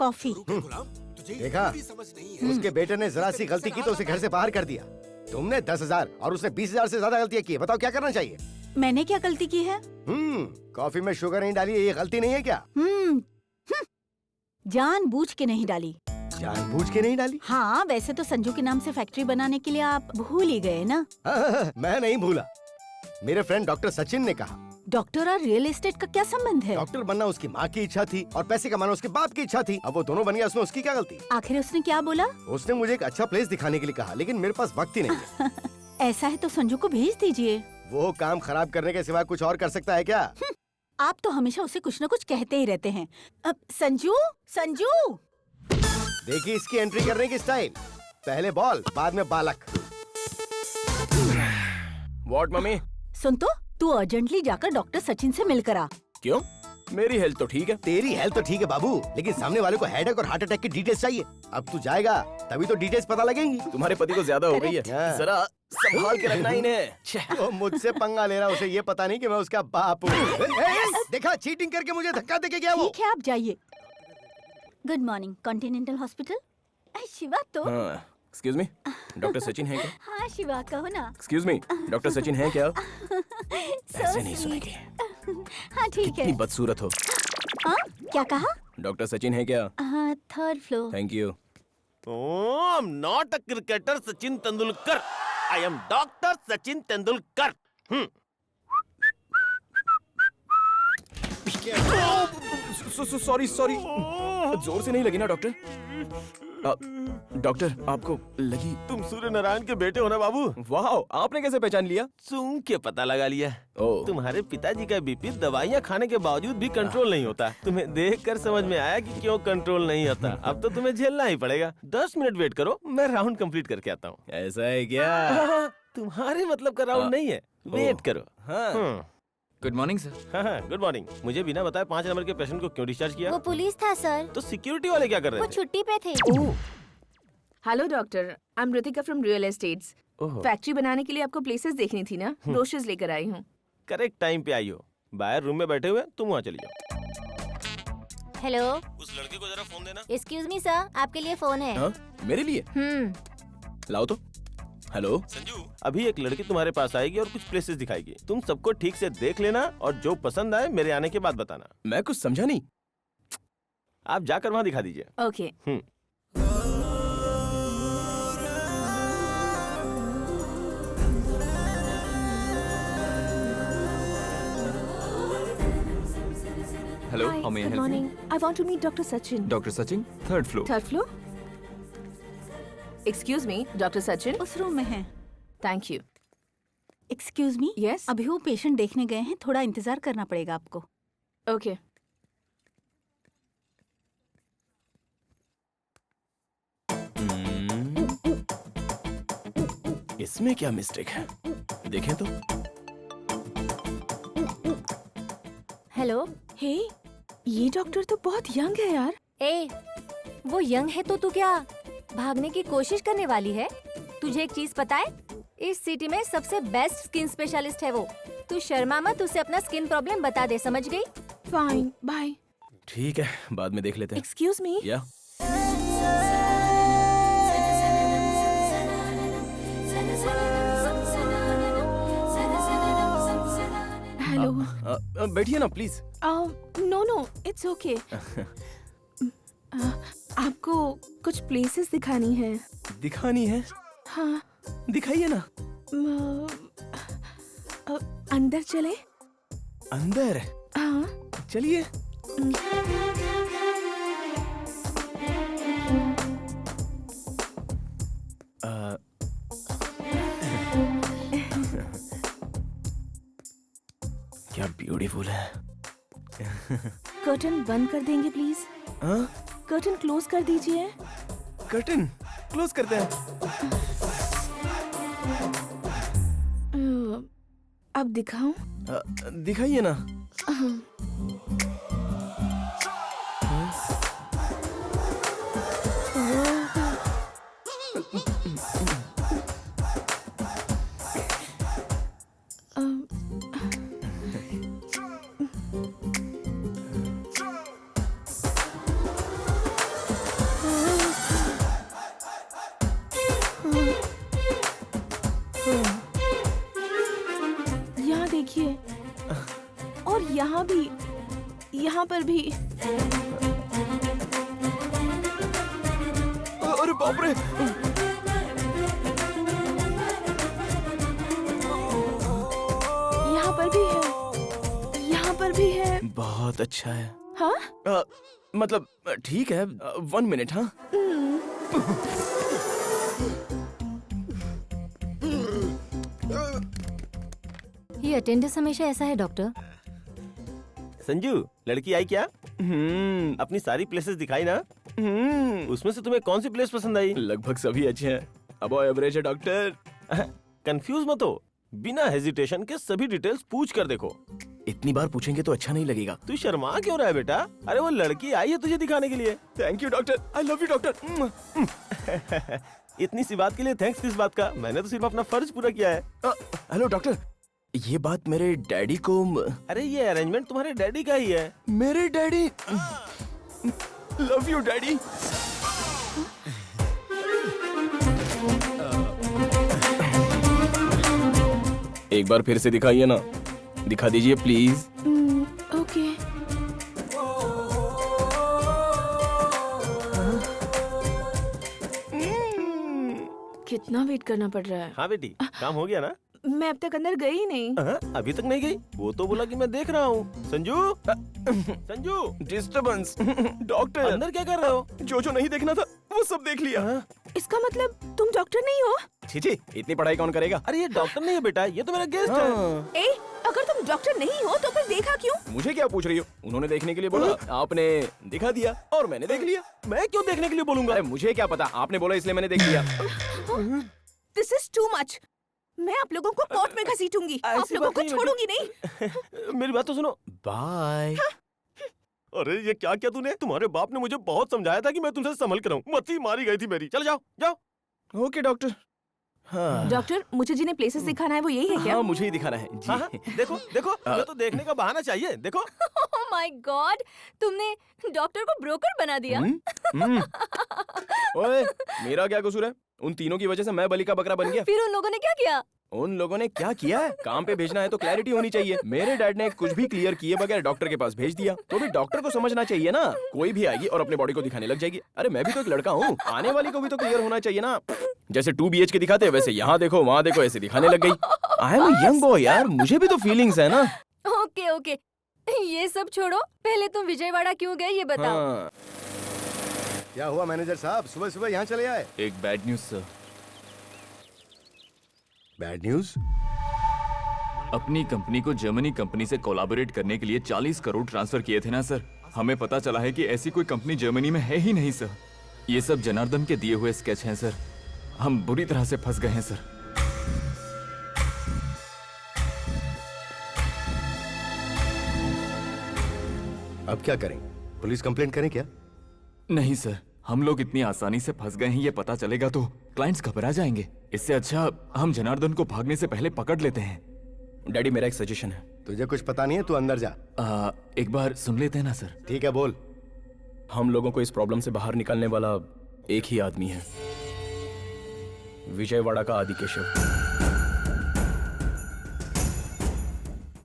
Coffee. देखा, उसके बेटे ने जरा सी गलती की तो उसे घर से बाहर कर दिया। तुमने 10,000 और उसने 20,000 से ज्यादा गलतियाँ की। बताओ क्या करना चाहिए? मैंने क्या गलती की है? कॉफी में शुगर नहीं डाली, ये गलती नहीं है क्या? जानबूझ के नहीं डाली। जानबूझ के नहीं डाली? हाँ, वैसे तो संजू के नाम से फैक्ट्री बनाने के लिए आप भूल ही गए ना। मैं नहीं भूला। मेरे फ्रेंड डॉक्टर सचिन ने कहा। डॉक्टर और रियल एस्टेट का क्या संबंध है? डॉक्टर बनना उसकी माँ की इच्छा थी और पैसे कमाना उसके बाप की इच्छा थी। अब वो दोनों बन गया, उसमें उसकी क्या गलती? आखिर उसने क्या बोला? उसने मुझे एक अच्छा प्लेस दिखाने के लिए कहा, लेकिन मेरे पास वक्त ही नहीं है। ऐसा है तो संजू को भेज दीजिए। वो काम खराब करने के सिवा कुछ और कर सकता है क्या? आप तो हमेशा उसे कुछ न कुछ कहते ही रहते हैं। अब संजू, संजू। देखिए इसकी एंट्री करने की स्टाइल, पहले बॉल बाद में बालक। What mummy? सुन तो, तू अर्जेंटली जाकर डॉक्टर सचिन से मिलकर आ। क्यों? मेरी हेल्थ तो ठीक है। तेरी हेल्थ तो ठीक है बाबू, लेकिन सामने वाले को हेडेक और हार्ट अटैक की डिटेल्स चाहिए। अब तू जाएगा तभी तो डिटेल्स पता लगेंगी। तुम्हारे पति को ज्यादा हो गई है, हाँ। जरा संभाल के रखना इन्हें। वो मुझसे पंगा ले रहा, उसे ये पता नहीं कि मैं उसका बाप हूँ। देखा, चीटिंग करके मुझे धक्का देके गया वो। ठीक है, आप जाइए। Good morning, continental hospital. Shiva तो। एक्सक्यूज मी, डॉक्टर सचिन है क्या? हाँ शिवा, कहो ना। एक्सक्यूज मी, डॉक्टर सचिन है क्या? So ऐसे नहीं sweet. सुनेगी। हाँ ठीक है। कितनी बदसूरत हो। हाँ, क्या कहा? डॉक्टर सचिन है क्या? हाँ, third floor. Thank you. Oh, I'm not a cricketer Sachin Tendulkar. I am Dr. Sachin Tendulkar. Sorry sorry, जोर से नहीं लगी ना डॉक्टर? डॉक्टर, आपको लगी? तुम सूर्य नारायण के बेटे हो ना बाबू? वाह, आपने कैसे पहचान लिया? सूंघ के पता लगा लिया। ओह। तुम्हारे पिताजी का बीपी दवाइयाँ खाने के बावजूद भी कंट्रोल नहीं होता। तुम्हें देखकर समझ में आया कि क्यों कंट्रोल नहीं होता। अब तो तुम्हें झेलना ही पड़ेगा। 10 मिनट वेट करो, मैं राउंड कंप्लीट करके आता हूँ। ऐसा है क्या? तुम्हारे मतलब का राउंड नहीं है, वेट करो। हाँ। Good morning sir. हाँ, गुड मॉर्निंग। मुझे बिना बताए 5 नंबर के पेशेंट को क्यों डिस्चार्ज किया? वो पुलिस था सर। तो सिक्योरिटी वाले क्या कर रहे वो थे? छुट्टी पे थे। Hello doctor, I am Ritika from real estates. ओहो। फैक्ट्री बनाने के लिए आपको प्लेसेस देखनी थी ना, ब्रोशर्स लेकर आई हूँ। करेक्ट टाइम पे आई हो। बाहर रूम में बैठे हुए, तुम वहाँ चली जाओ। हेलो, उस लड़के को जरा फोन देना। एक्सक्यूज मी सर, आपके लिए फोन है। हाँ, मेरे लिए? लाओ तो। हेलो संजू, अभी एक लड़की तुम्हारे पास आएगी और कुछ प्लेसेस दिखाएगी। तुम सबको ठीक से देख लेना और जो पसंद आए मेरे आने के बाद बताना। मैं कुछ समझा नहीं। आप जाकर वहाँ दिखा दीजिए। Okay. Hello, Hi, how may I good help morning. You? I want to meet Dr. Sachin. Doctor Sachin, third floor. Third floor? Excuse me, Dr. Sachin. उस रूम में है। Thank you. Excuse me. Yes? अभी वो patient देखने गए हैं, थोड़ा इंतजार करना पड़ेगा आपको। Okay. इसमें क्या मिस्टेक है? देखें तो। हेलो। Hey, ये डॉक्टर तो बहुत यंग है यार। ए, वो यंग है तो तू क्या भागने की कोशिश करने वाली है? तुझे एक चीज पता है? इस सिटी में सबसे बेस्ट स्किन स्पेशलिस्ट है वो। तू शर्मा मत, उसे अपना स्किन प्रॉब्लम बता दे, समझ गई? Fine, bye. ठीक है, बाद में देख लेते हैं। Excuse me. या Hello. बैठिए ना प्लीज। No, it's okay. आपको कुछ प्लेसेस दिखानी है। दिखानी है? हाँ, दिखाइए ना। अंदर चले? अंदर? हाँ। चलिए। क्या ब्यूटीफुल है। कर्टन बंद कर देंगे प्लीज? हाँ? कर्टन क्लोज कर दीजिए। कर्टन क्लोज करते हैं। अब दिखाऊं? दिखाइए ना। यहाँ पर भी। अरे बाप रे। यहाँ पर भी है, यहाँ पर भी है। बहुत अच्छा है। हाँ? मतलब ठीक है, 1 मिनट। हाँ ये अटेंडेंस हमेशा ऐसा है डॉक्टर। संजू, लड़की आई क्या? अपनी सारी प्लेसेस दिखाई ना? उसमें से तुम्हें कौन सी प्लेस पसंद आई? लगभग सभी अच्छे हैं, अबव एवरेज है डॉक्टर। कंफ्यूज मत हो, बिना हेजिटेशन के सभी डिटेल्स पूछ कर देखो। इतनी बार पूछेंगे तो अच्छा नहीं लगेगा। तू शर्मा क्यों रहा है बेटा? अरे वो लड़की आई है तुझे दिखाने के लिए। Thank you doctor, I love you doctor. इतनी सी बात के लिए थैंक्स किस बात का? मैंने तो सिर्फ अपना फर्ज पूरा किया है। हेलो डॉक्टर, ये बात मेरे डैडी को। अरे ये अरेंजमेंट तुम्हारे डैडी का ही है। मेरे डैडी। Love you daddy. एक बार फिर से दिखाइए ना, दिखा दीजिए प्लीज। ओके। कितना वेट करना पड़ रहा है। हाँ बेटी, काम हो गया ना? मैं अब तक अंदर गई ही नहीं। अभी तक नहीं गई? वो तो बोला कि मैं देख रहा हूँ। संजू, संजू, डिस्टर्बेंस। डॉक्टर अंदर क्या कर रहे हो? जो नहीं देखना था वो सब देख लिया। इसका मतलब तुम डॉक्टर नहीं हो? छी, इतनी पढ़ाई कौन करेगा? अरे ये डॉक्टर नहीं है बेटा, ये तो मेरा गेस्ट है। ए, अगर तुम डॉक्टर नहीं हो तो फिर देखा क्यों? मुझे क्या पूछ रही हो? उन्होंने देखने के लिए बोला, आपने दिखा दिया और मैंने देख लिया। मैं क्यों देखने के लिए बोलूंगा? अरे मुझे क्या पता, आपने बोला इसलिए मैंने देख लिया। This is too much. मैं आप लोगों को कोर्ट में घसीटूंगी। आप ऐसी लोगों बात को नहीं छोड़ूंगी नहीं। मेरी बात तो सुनो। बाय। अरे ये क्या किया तूने? तुम्हारे बाप ने मुझे बहुत समझाया था कि मैं तुमसे संभल कर रहूं। मती मारी गई थी मेरी। चल जाओ जाओ। Okay doctor. हाँ डॉक्टर, मुझे जिन्हें प्लेसेस दिखाना है वो यही है क्या? हाँ, मुझे ही दिखाना है जी। हाँ, देखो देखो, ये तो देखने का बहाना चाहिए। देखो। ओह माय गॉड, तुमने डॉक्टर को ब्रोकर बना दिया। ओए, मेरा क्या कसूर है? उन तीनों की वजह से मैं बलि का बकरा बन गया। फिर उन लोगों ने क्या किया? उन लोगों ने क्या किया है? काम पे भेजना है तो क्लैरिटी होनी चाहिए। मेरे डैड ने कुछ भी क्लियर किए बगैर डॉक्टर के पास भेज दिया, तो भी डॉक्टर को समझना चाहिए ना। कोई भी आएगी और अपने बॉडी को दिखाने लग जाएगी। अरे मैं भी तो एक लड़का हूँ, आने वाली को भी तो क्लियर होना चाहिए ना। जैसे 2 BHK दिखाते हैं, वैसे यहाँ देखो वहाँ देखो, ऐसे दिखाने लग गई। I am a young boy यार, मुझे भी तो फीलिंग्स है ना। ओके ओके, ये सब छोड़ो, पहले तुम विजयवाड़ा क्यों गए ये बताओ। हाँ। क्या हुआ मैनेजर साहब, सुबह सुबह यहाँ चले आए? एक bad news sir. Bad news? अपनी कंपनी को जर्मनी कंपनी से कोलैबोरेट करने के लिए 40 करोड़ ट्रांसफर किए थे ना सर। हमें पता चला है कि ऐसी कोई कंपनी जर्मनी में है ही नहीं सर। ये सब जनार्दन के दिए हुए स्केच हैं सर। हम बुरी तरह से फंस गए हैं सर। अब क्या करें? पुलिस कंप्लेंट करें क्या? नहीं सर, हम लोग इतनी आसानी से फंस गए हैं, ये पता चलेगा तो क्लाइंट्स घबरा जाएंगे। इससे अच्छा हम जनार्दन को भागने से पहले पकड़ लेते हैं। डैडी, मेरा एक सजेशन है। तुझे कुछ पता नहीं है, तू अंदर जा। एक बार सुन लेते हैं ना सर। ठीक है, बोल। हम लोगों को इस प्रॉब्लम से बाहर निकालने वाला एक ही आदमी है, विजयवाड़ा का आदिकेशव।